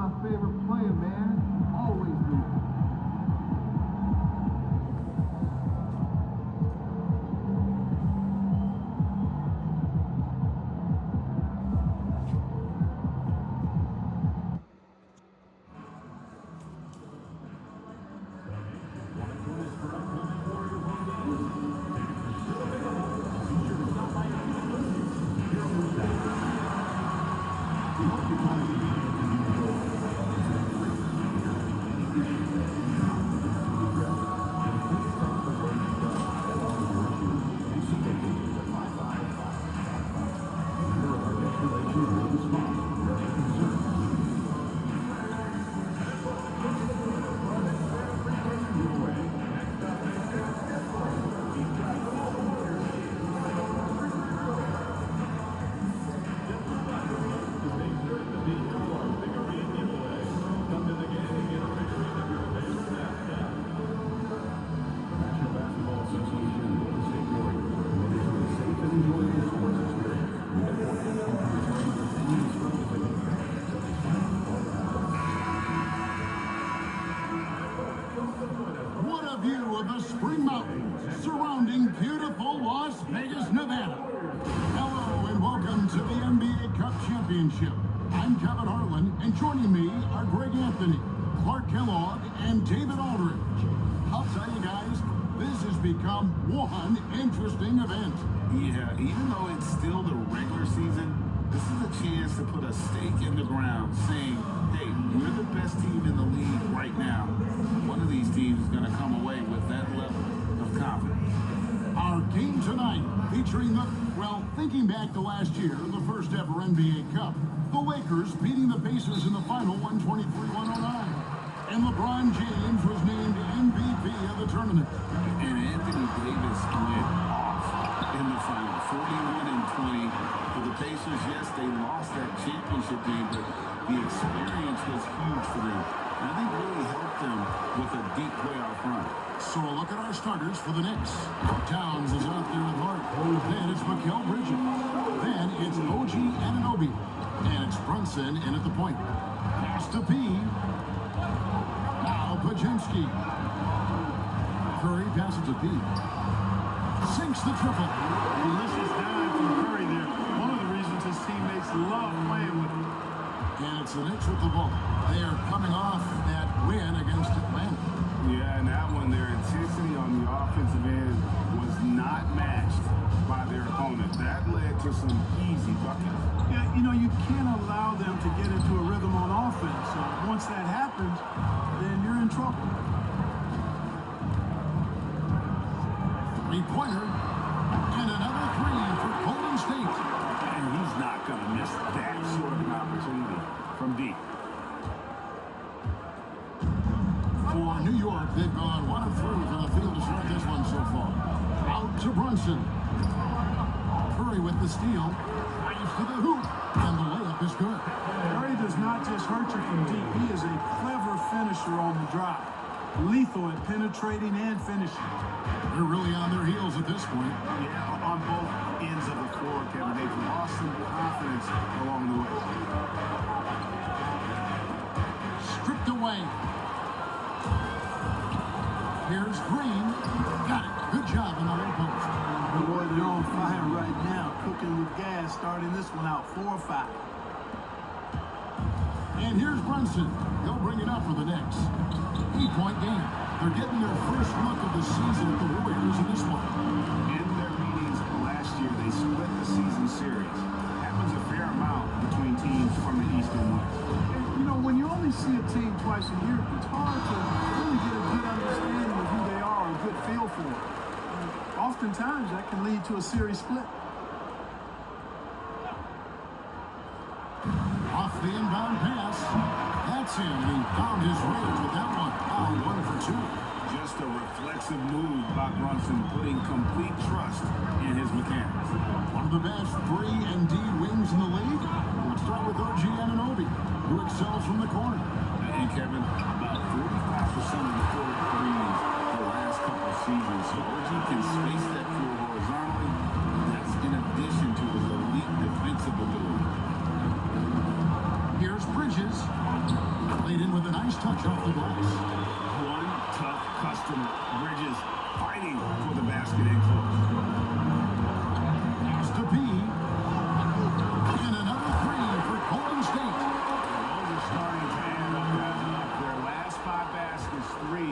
my favorite player, man. Always do. What a view of the Spring Mountains surrounding beautiful Las Vegas, Nevada. Hello and welcome to the NBA Cup Championship. I'm Kevin Harlan, and joining me are Greg Anthony, Clark Kellogg, and David Aldridge. I'll tell you guys, this has become one interesting event. Yeah, even though it's still the regular season, this is a chance to put a stake in the ground saying, hey, we're the best team in the league right now. One of these teams is going to come away with that level of confidence. Our game tonight featuring thinking back to last year, the first ever NBA Cup, the Lakers beating the Pacers in the final 123-109. And LeBron James was named MVP of the tournament. And Anthony Davis went off in the final, 41-20 for the Pacers. Yes, they lost that championship game, but the experience was huge for them. And I think really helped them with a deep playoff run. So a look at our starters for the Knicks. Towns is out there with Hart. Then it's Mikal Bridges. Then it's OG Anunoby. And it's Brunson in at the point. Pass to P. Now Podziemski. Curry passes to P. Sinks the triple. Delicious dive from Curry there. One of the reasons his teammates love playing with him. And it's the Knicks with the ball. They are coming off that win against Atlanta. Yeah, and that one, their intensity on the offensive end was not matched by their opponent. That led to some easy buckets. Yeah, you can't allow them to get into a rhythm on offense. So once that happens, then you're in trouble. Three-pointer. And another three for Golden State. And he's not going to miss that sort of an opportunity from deep. For New York, they've gone 1 of 3 from the field to start this one so far. Out to Brunson. Curry with the steal. Drives to the hoop. And the layup is good. Curry does not just hurt you from deep. He is a clever finisher on the drive. Lethal at penetrating and finishing. They're really on their heels at this point. Yeah, on both ends of the floor, Kevin. They've lost some confidence along the way. Stripped away. Here's Green. Got it. Good job in the low post. Boy, they're on fire right now. Cooking with gas, starting this one out 4 or 5. And here's Brunson. He'll bring it up for the Knicks. 8-point game. They're getting their first look of the season with the Warriors in this one. In their meetings last year, they split the season series. Happens a fair amount between teams from the East and West. When you only see a team twice a year, it's hard to really get a good understanding of who they are, a good feel for it. And oftentimes, that can lead to a series split. Off the inbound pass. That's him. He found his range with that one. 1 for 2. Just a reflexive move by Brunson, putting complete trust in his mechanics. One of the best 3 and D wings in the league. Let's start with OG Anunoby, who excels from the corner. And Kevin, about 45% of the floor threes the last couple of seasons. So OG can space that floor horizontally. That's in addition to his elite defensive ability. Here's Bridges. nice touch off the glass. One tough customer. Bridges fighting for the basket and close. Pass to P. And another three for Golden State. Those are starting to add up as enough. Their last 5 baskets, 3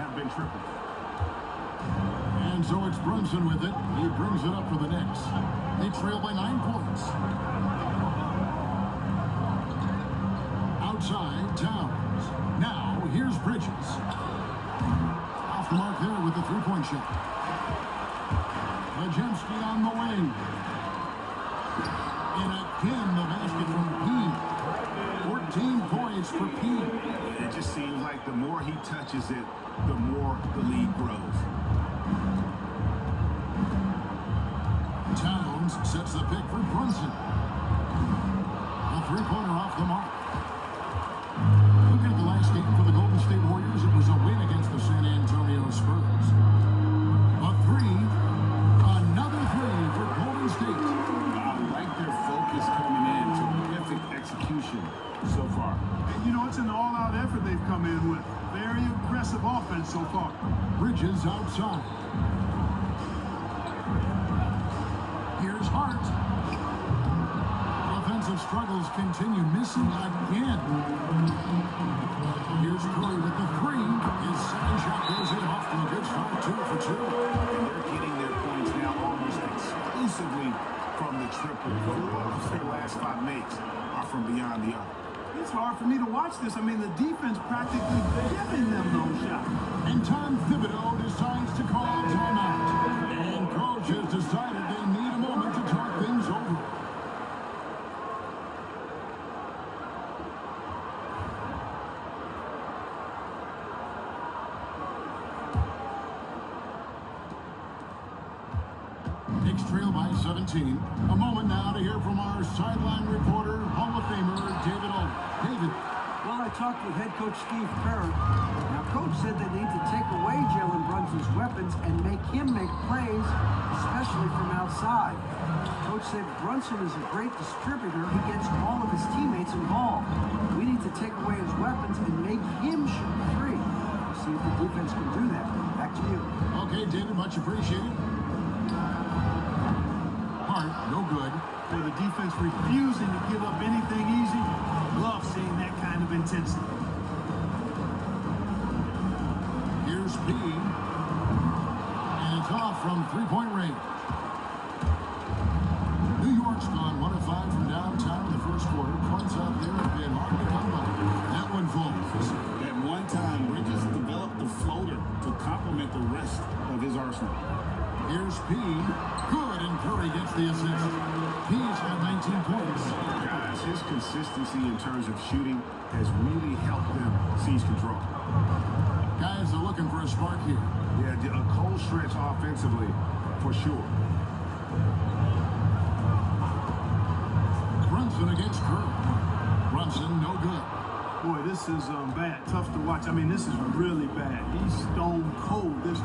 have been triples. And so it's Brunson with it. He brings it up for the Knicks. They trail by 9 points. Outside, Towns. Now, here's Bridges. Off the mark there with the three-point shot. Majemski on the wing. And again, the basket from P. 14 points for P. It just seems like the more he touches it, the more the lead grows. Towns sets the pick for Brunson. A three-pointer off the mark. Looking at the last game for the Golden State Warriors, it was a win against the San Antonio Spurs. A three, another three for Golden State. I like their focus coming in. Terrific execution so far. And you know, it's an all-out effort they've come in with. Very aggressive offense so far. Bridges outside. Here's Hart. Offensive struggles continue, missing again. Here's Curry with the three. His second shot goes in off to a good start, 2 for 2. And they're getting their points now almost exclusively from the triple. 4 of their last 5 makes are from beyond the arc. It's hard for me to watch this. I mean, the defense practically giving them those shots. And Tom Thibodeau decides to call a timeout. And coach has decided they need a moment to talk things over. Knicks trail by 17. A moment now to hear from our sideline reporter, Hall of Famer David Aldridge. David. Well, I talked with head coach Steve Kerr. Now, coach said they need to take away Jalen Brunson's weapons and make him make plays, especially from outside. Coach said Brunson is a great distributor. He gets all of his teammates involved. We need to take away his weapons and make him shoot free. We'll see if the defense can do that. Back to you. Okay, David, much appreciated. Hart, no good. With the defense refusing to give up anything easy, love seeing that kind of intensity. Here's P. And it's off from three-point range. New York's gone 1 of 5 from downtown in the first quarter. Points out there have been hard to come by. That one falls. At one time, Bridges developed the floater to complement the rest of his arsenal. Here's P. Good, and Curry gets the assist. P's got 19 points. Guys, his consistency in terms of shooting has really helped them seize control. Guys are looking for a spark here. Yeah, a cold stretch offensively, for sure. Brunson against Curry. Brunson, no good. Boy, this is bad. Tough to watch. I mean, this is really bad. He's stone cold, this dude.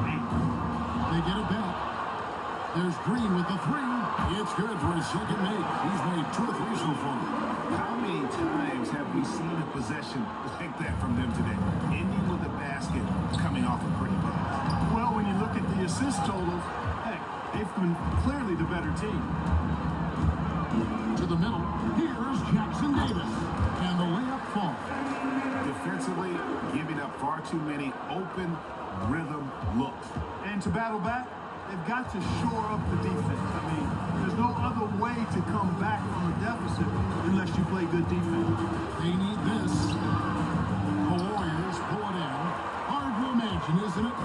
Man. They get it back. There's Green with the three. It's good for his second make. He's made 2 or 3 so far. How many times have we seen a possession like that from them today? Ending with a basket, coming off a pretty pass. Well, when you look at the assist totals, heck, they've been clearly the better team. To the middle. Here's Jackson Davis. And the layup falls. Defensively, giving up far too many open rhythm looks. And to battle back, they've got to shore up the defense. I mean, there's no other way to come back from a deficit unless you play good defense. They need this. The Warriors pull it in. Hard to imagine, isn't it?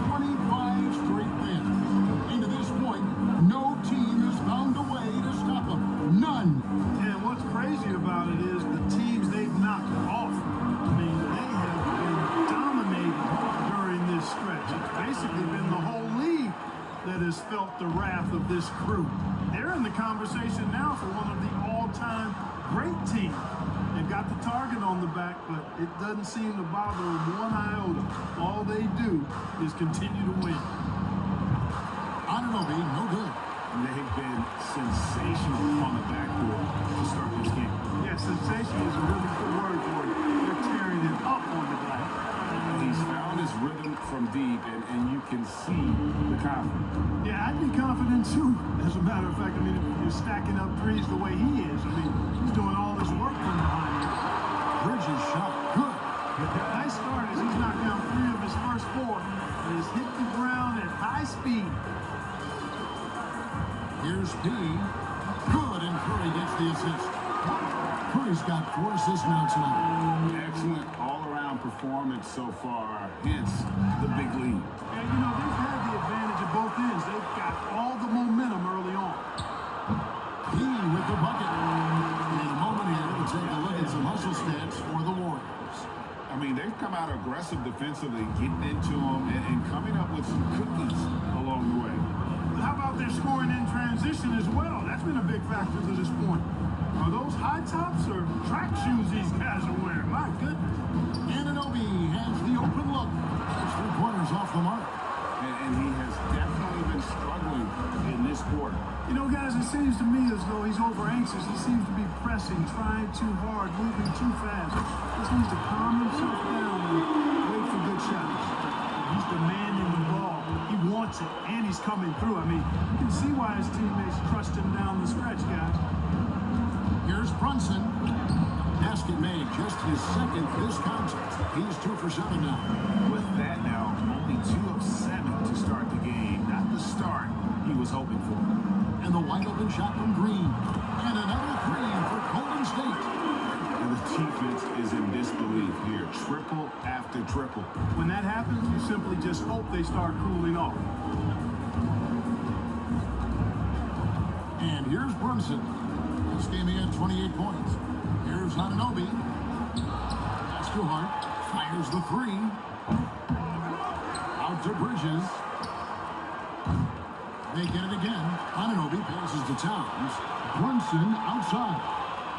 25 straight wins. And to this point, no team has found a way to stop them. None. And what's crazy about it is the teams they've knocked off. I mean, they have been dominated during this stretch. It's basically been the whole league that has felt the wrath of this crew. They're in the conversation now for one of the all-time great teams. They've got the target on the back, but it doesn't seem to bother them one iota. All they do is continue to win. I don't know, B. No good. They've been sensational on the backboard to start this game. Yeah, sensation is a really good word for it. They're tearing it up on the glass. He's found his rhythm from deep, and you can see the confidence. Yeah, I'd be confident too. As a matter of fact, I mean, if you're stacking up threes the way he is, I mean, he's doing all this work from behind. Bridges shot good. Nice start as he's knocked down 3 of his first 4 and has hit the ground at high speed. Here's P. Good, and Curry gets the assist. Curry's got 4 assists now tonight. Excellent all-around performance so far, hence the big lead. And, you know, they've had the advantage at both ends. They've got all the momentum early on. P with the bucket. In a moment here, we'll take a look at some hustle stats for the Warriors. I mean, they've come out aggressive defensively, getting into them and coming up with some cookies along the way. How about their scoring in transition as well? That's been a big factor to this point. Are those high tops or track shoes these guys are wearing? My goodness. Anunoby has the open look. Those 3 pointers off the mark. And he has definitely been struggling in this quarter. You know, guys, it seems to me as though he's over anxious. He seems to be pressing, trying too hard, moving too fast. Just needs to calm himself down and wait for good shots. He's demanding the ball. He wants it, and he's coming through. I mean, you can see why his teammates trust him down the stretch, guys. Here's Brunson. Basket made, just his 2nd this contest. He's 2 for 7 now. With that now, only 2 of 7 to start the game. Not the start he was hoping for. And the wide open shot from Green. And another 3 for Golden State. And the defense is in disbelief here. Triple after triple. When that happens, you simply just hope they start cooling off. And here's Brunson. This game he had 28 points. Here's Anunoby. Pass to Hart. Fires the 3. Out to Bridges. They get it again. Anunoby passes to Towns. Brunson outside.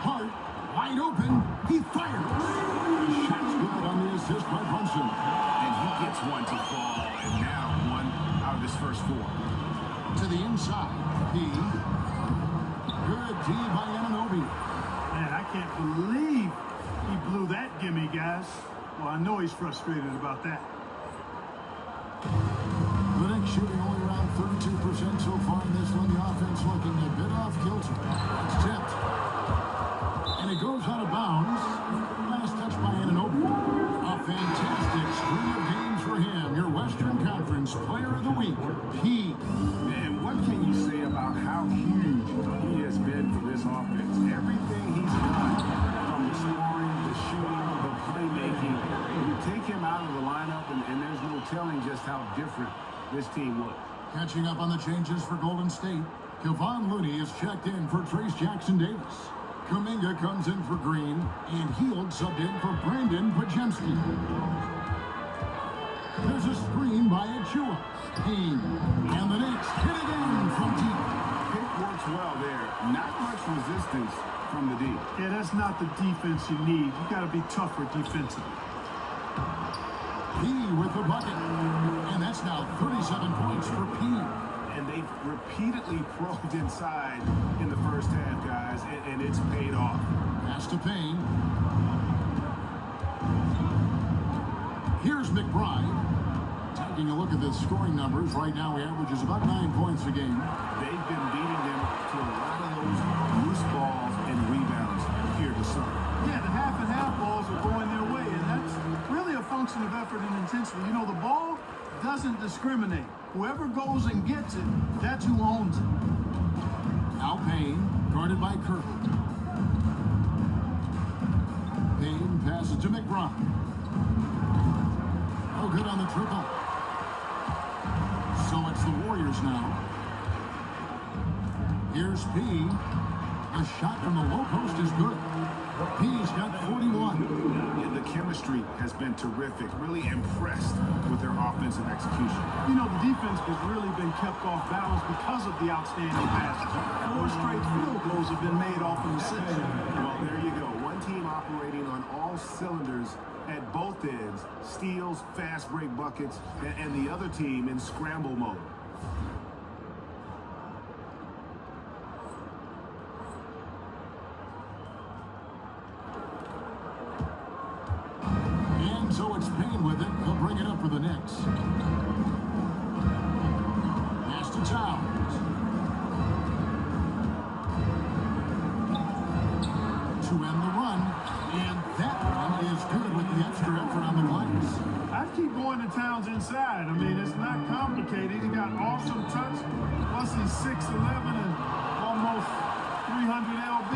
Hart wide open. He fires. The shot's good on the assist by Brunson. And he gets one to fall. And now 1 out of his first 4. To the inside. P. Good D by Anunoby. Man, I can't believe he blew that gimme, guys. Well, I know he's frustrated about that. The Knicks shooting only around 32% so far in this one. The offense looking a bit off kilter. It's tipped. And it goes out of bounds. Last touch by Anunoby. A fantastic string of games for him. Your Western Conference Player of the Week, P. And what can you say about how huge he has been for this offense? Everything he's done, from the scoring, the shooting, the playmaking, you take him out of the lineup, and there's no telling just how different this team looks. Catching up on the changes for Golden State. Kevon Looney is checked in for Trace Jackson Davis. Kuminga comes in for Green, and Hield subbed in for Brandon Podziemski. There's a screen by Achua. And the Knicks hit again from deep. Pick works well there. Not much resistance from the D. Yeah, that's not the defense you need. You got to be tougher defensively. P with the bucket. And that's now 37 points for P. And they've repeatedly probed inside in the first half, guys, and it's paid off. Pass to Payne. Here's McBride. Taking a look at the scoring numbers, right now he averages about 9 points a game. They've been beating them to a lot of those loose balls and rebounds here this summer. Yeah, the half and half balls are going their way, and that's really a function of effort and intensity. You know, the ball doesn't discriminate. Whoever goes and gets it, that's who owns it. Now Payne, guarded by Kirk. Payne passes to McBride. Oh, good on the triple. So it's the Warriors now. Here's P. A shot from the low post is good. P's got 41. And the chemistry has been terrific. Really impressed with their offensive execution. You know, the defense has really been kept off balance because of the outstanding passes. 4 straight field goals have been made off of the six. Well, there you go. One team operating on all cylinders at both ends. Steals, fast break buckets, and the other team in scramble mode. points. Pass to Towns. To end the run, and that one is good with the extra effort on the glass. I keep going to Towns inside. I mean, it's not complicated. He got awesome touch. Plus he's 6'11 and almost 300 lb.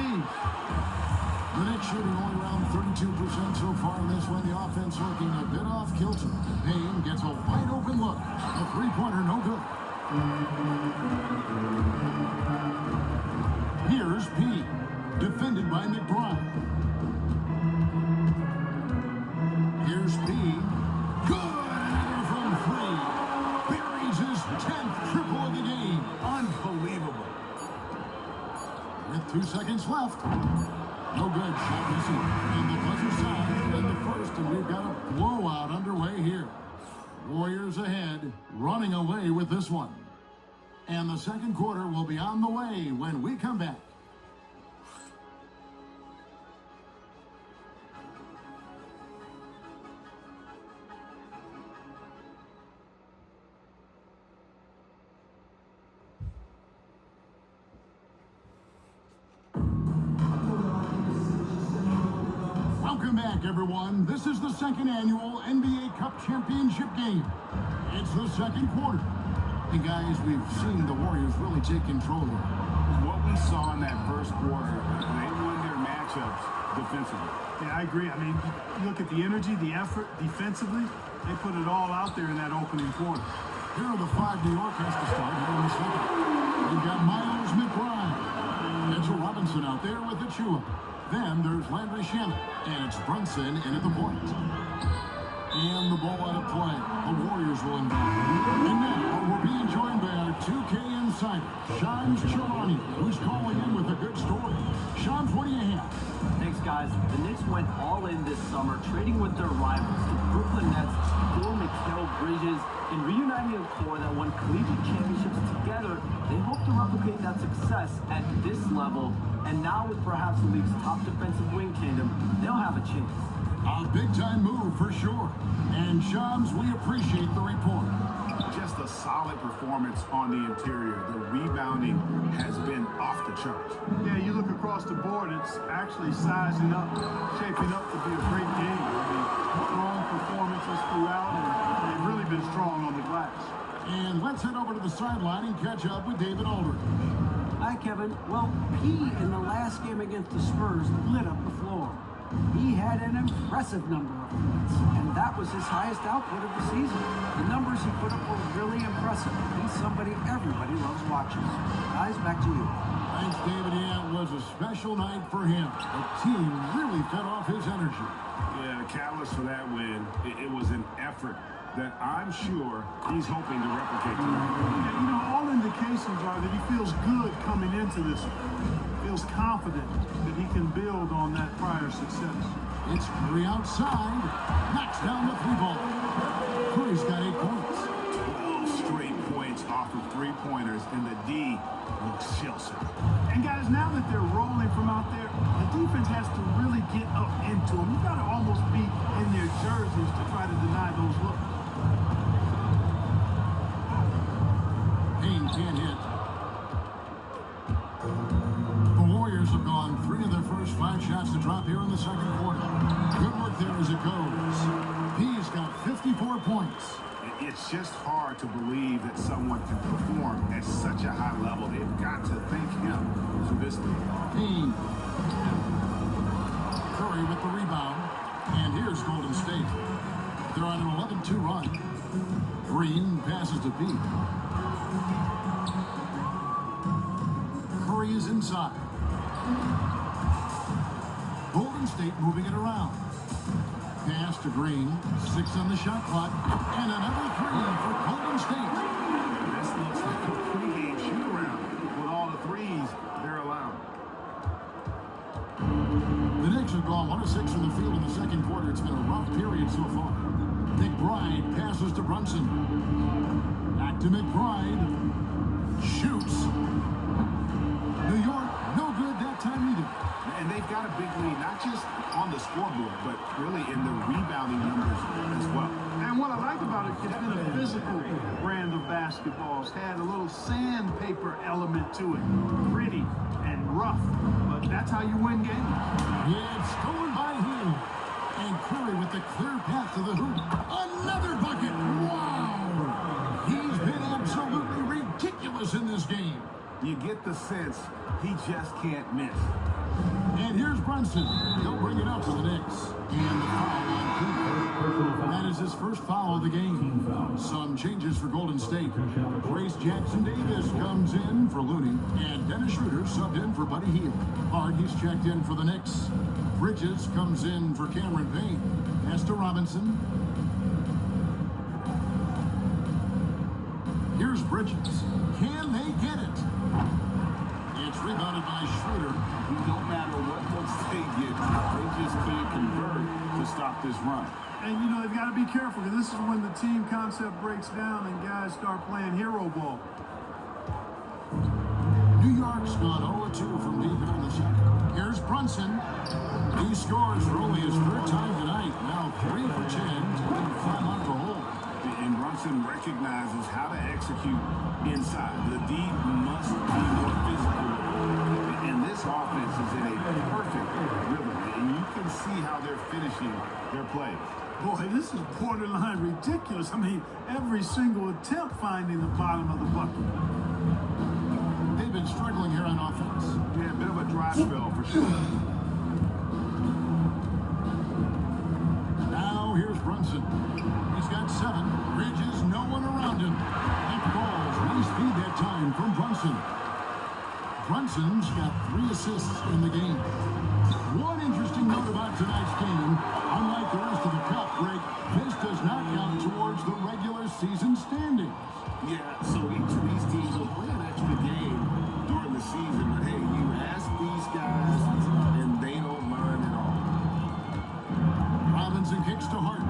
The Knicks shooting only around 32% so far in this one. The offense looking a bit off kilter. Payne gets a wide open look. A three-pointer, no good. Here's P, defended by McBride. Here's P. Good! Another from three. Buries his 10th triple of the game. Unbelievable. With 2 seconds left. No good. Shot missing. And the buzzer sounds in the first, and we've got a blowout underway here. Warriors ahead, running away with this one. And the second quarter will be on the way when we come back. Welcome back, everyone. This is the second annual NBA Cup Championship game. It's the second quarter. And guys, we've seen the Warriors really take control here. What we saw in that first quarter, they won their matchups defensively. Yeah, I agree. I mean, you look at the energy, the effort defensively, they put it all out there in that opening quarter. Here are the five New York has to start here in the second. We've got Miles McBride. Mitchell Robinson out there with Achua. Then there's Landry Shamet, and it's Brunson in at the point. And the ball out of play. The Warriors will inbound. And now we're being joined by our 2K insider, Shams Charania, who's calling in with a good story. Shams, what do you have? Thanks, guys. The Knicks went all in this summer, trading with their rivals, the Brooklyn Nets, for Mikal Bridges, and reuniting a core that won collegiate championships together. They hope to replicate that success at this level, and now with perhaps the league's top defensive wing tandem, they'll have a chance. A big-time move for sure. And Shams, we appreciate the report. Just a solid performance on the interior. The rebounding has been off the charts. Yeah, you look across the board, it's actually sizing up, shaping up to be a great game. I mean, strong performances throughout, and they've really been strong on the glass. And let's head over to the sideline and catch up with David Aldridge. Hi, Kevin. Well, P in the last game against the Spurs lit up the floor. He had an impressive number of points, and that was his highest output of the season. The numbers he put up were really impressive. He's somebody everybody loves watching. Guys, back to you. Thanks, David. Yeah, it was a special night for him. The team really fed off his energy. Yeah, the catalyst for that win, it was an effort that I'm sure he's hoping to replicate tonight. Yeah, you know, all indications are that he feels good coming into this. Feels confident that he can build on that prior success. It's Curry outside. Knocks down the three ball. Curry's got 8 points. 12 straight points off of three-pointers, and the D looks shell-shocked. And guys, now that they're rolling from out there, the defense has to really get up into them. You've got to almost be in their jerseys to try to deny those looks. Payne can't hit. The Warriors have gone 3 of their first 5 shots to drop here in the second quarter. Good work there as it goes. He's got 54 points. It's just hard to believe that someone can perform at such a high level. They've got to thank him for this league. Payne. Curry with the rebound. And here's Golden State. They're on an 11-2 run. Green passes to Pete. Curry is inside. Golden State moving it around. Pass to Green. 6 on the shot clock. And another 3 for Golden State. This looks like a pregame shoot-around with all the threes they're allowed. The Knicks have gone 1 of 6 from the field in the second quarter. It's been a rough period so far. McBride passes to Brunson. Back to McBride. Shoots. New York, no good that time either. And they've got a big lead, not just on the scoreboard, but really in the rebounding numbers as well. And what I like about it, it's been a physical brand of basketball. It's had a little sandpaper element to it. Gritty and rough. But that's how you win games. It's stolen by Hill. And Curry with the clear path to the hoop. Another bucket. Wow. He's been absolutely ridiculous in this game. You get the sense he just can't miss. And here's Brunson. He'll bring it up to the Knicks. And the foul on Cooper. That is his first foul of the game. Some changes for Golden State. Grace Jackson-Davis comes in for Looney. And Dennis Schroeder subbed in for Buddy Hield. Hard, he's checked in for the Knicks. Bridges comes in for Cameron Payne. Pass to Robinson. Here's Bridges. Can they get it? It's rebounded by Schroeder. No matter what looks they get, they just can't convert to stop this run. And, you know, they've got to be careful because this is when the team concept breaks down and guys start playing hero ball. New York's gone 0-2 from deep in the second. Here's Brunson. He scores for only his third time tonight. Now 3 for 10 to climb out of the hole. And Brunson recognizes how to execute inside. The D must be more physical. And this offense is in a perfect rhythm. And you can see how they're finishing their play. Boy, this is borderline ridiculous. I mean, every single attempt finding the bottom of the bucket. They've been struggling here on offense. Yeah, a bit of a dry spell for sure. Now here's Brunson. He's got 7. Bridges, no one around him. That falls. Nice feed that time from Brunson. Brunson's got 3 assists in the game. One interesting note about tonight's game, unlike the rest of the cup break, this does not count towards the regular season standings. Yeah, so each of these teams will play an extra game during the season. But hey, you ask these guys, and they don't learn at all. Robinson kicks to Hart.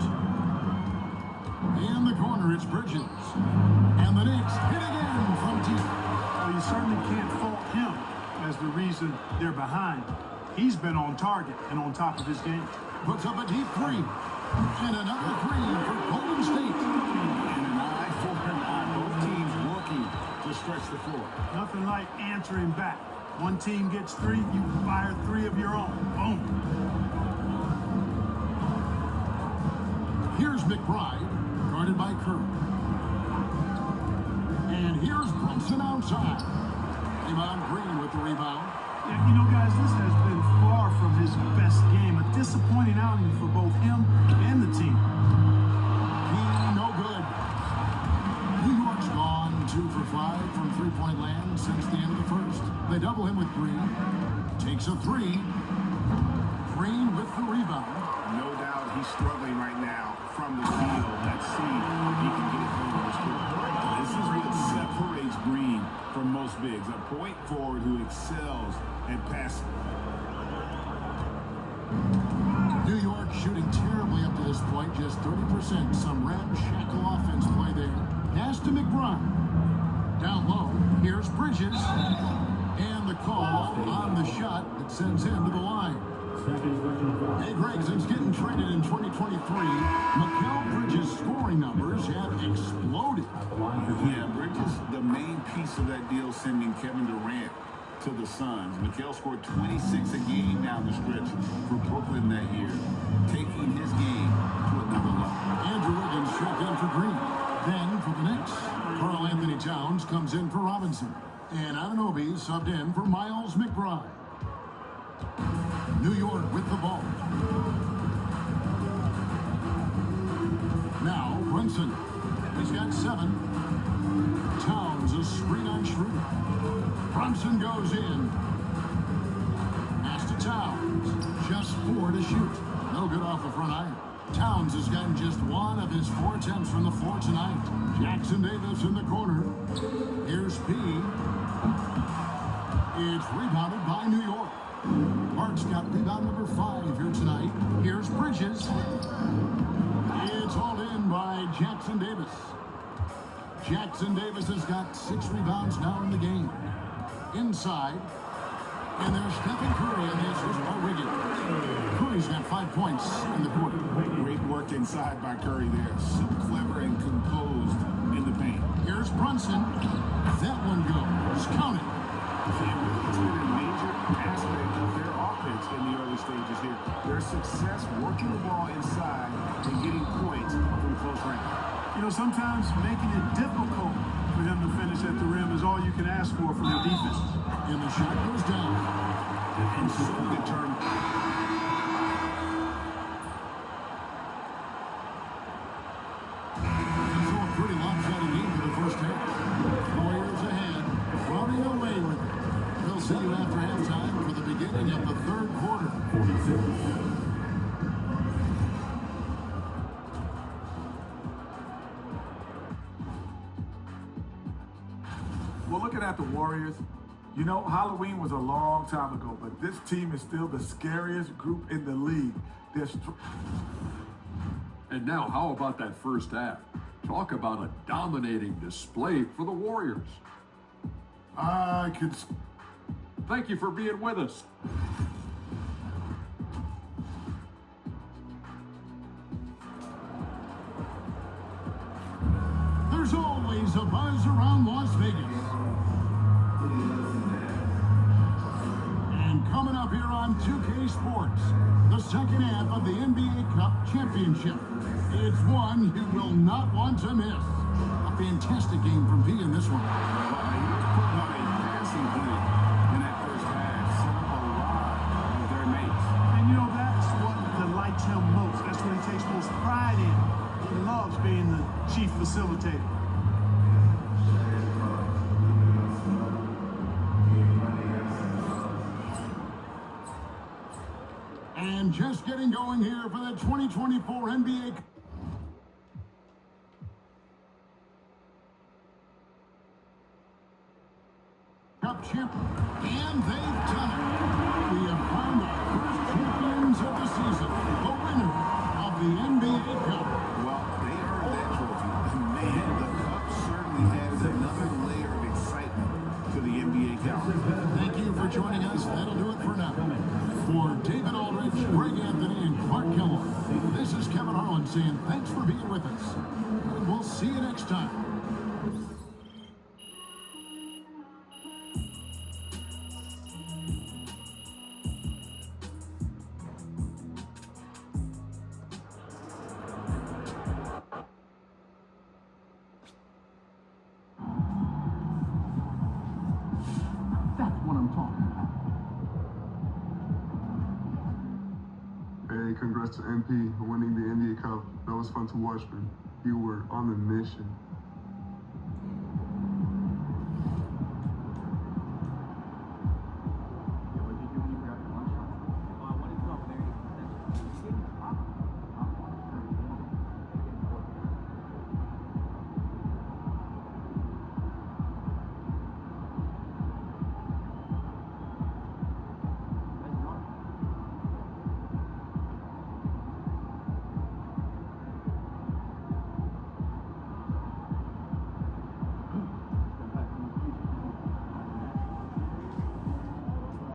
In the corner, it's Bridges. And the Knicks hit again from deep. Well, you certainly can't fault him as the reason they're behind. He's been on target and on top of his game. Puts up a deep 3. And another 3 for Golden State. And an eye for an eye. Both teams working to stretch the floor. Nothing like answering back. One team gets 3, you fire 3 of your own. Boom. Here's McBride, guarded by Curry. And here's Brunson outside. Draymond Green with the rebound. Yeah, you know, guys, this has been far from his best game. A disappointing outing for both him and the team. He no good. New York's gone 2 for 5 from three-point land since the end of the first. They double him with Green. Takes a 3. Green with the rebound. No doubt he's struggling right now from the field. Let's see if he can get it over the score. This is what separates Green from most bigs. A point forward who excels at passing. New York shooting terribly up to this point, just 30%. Some ramshackle offense play there. Pass to McBride. Down low, here's Bridges. And the call on the shot that sends him to the line. Hey, Greg, since getting traded in 2023, Mikal Bridges' scoring numbers have exploded. Yeah, Bridges, the main piece of that deal, sending Kevin Durant to the Suns. Mikal scored 26 a game down the stretch for Brooklyn that year, taking his game to another level. Andrew Wiggins checked in for Green. Then for the Knicks, Karl Anthony Towns comes in for Robinson. And Anunoby subbed in for Miles McBride. New York with the ball. Now Brunson. He's got 7. Towns a screen on Schroeder. Brunson goes in. Pass to Towns. Just 4 to shoot. No good off the front iron. Towns has gotten just 1 of his 4 attempts from the floor tonight. Jackson-Davis in the corner. Here's P. It's rebounded by New York. Hart's got rebound number 5 here tonight. Here's Bridges. It's hauled in by Jackson-Davis. Jackson-Davis has got 6 rebounds now in the game. Inside. And there's Stephen Curry, and this is Paul Wiggins. Curry's got 5 points in the quarter. Great work inside by Curry there. So clever and composed in the paint. Here's Brunson. That one goes. Count it. It's been a major aspect of their offense in the early stages here. Their success working the ball inside and getting points from close range. You know, sometimes making it difficult for him to finish at the rim is all you can ask for from the defense. And the shot goes down. And so determined. It's a pretty lopsided game for the first half. Warriors ahead, running away with it. We'll see you after halftime for the beginning of the third quarter. Well, looking at the Warriors, you know, Halloween was a long time ago, but this team is still the scariest group in the league. And now, how about that first half? Talk about a dominating display for the Warriors. Thank you for being with us. There's always a buzz around Las Vegas. And coming up here on 2K Sports, the second half of the NBA Cup Championship. It's one you will not want to miss. A fantastic game from P in this one. In that first half, set up a lot of their mates. And you know, that's what delights him most. That's what he takes most pride in. He loves being the chief facilitator. And just getting going here for the 2024 NBA Cup champ. And they've done it. We have found our first champions of the season, the winner of the NBA Cup. Well, they earned that trophy. Man, the Cup certainly adds another layer of excitement to the NBA calendar. Thank you for joining us. That'll do it for now. For David Aldridge, Greg Anthony, and Clark Kellogg, this is Kevin Harlan saying thanks for being with us. And we'll see you next time. That's what I'm talking about. Hey, congrats to MP for winning the NBA Cup. That was fun to watch, man. You were on a mission.